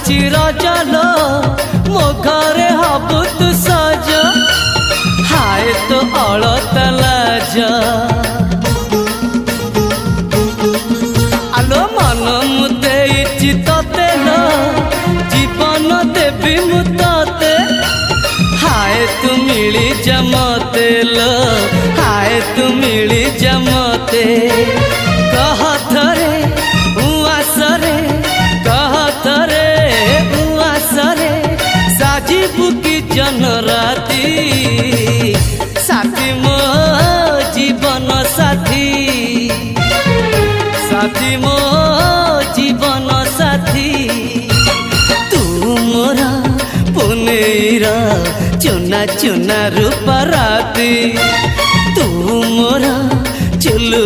आसुची रजलो मो घरे हबु तू सज हाय तो अलता लाज आलो मन मुते तते लो जीवन देवी मुते हाय तू मिली जमते लो हाय तू मिली जमते कह थरे उआसरे कह थरे उआसरे साजिबु की जन राती साथी मो जीवन साथी साथी मो जीवन साथी तू मोरा पुनेरा चुना चुना रूप राती तू मोरा चुलु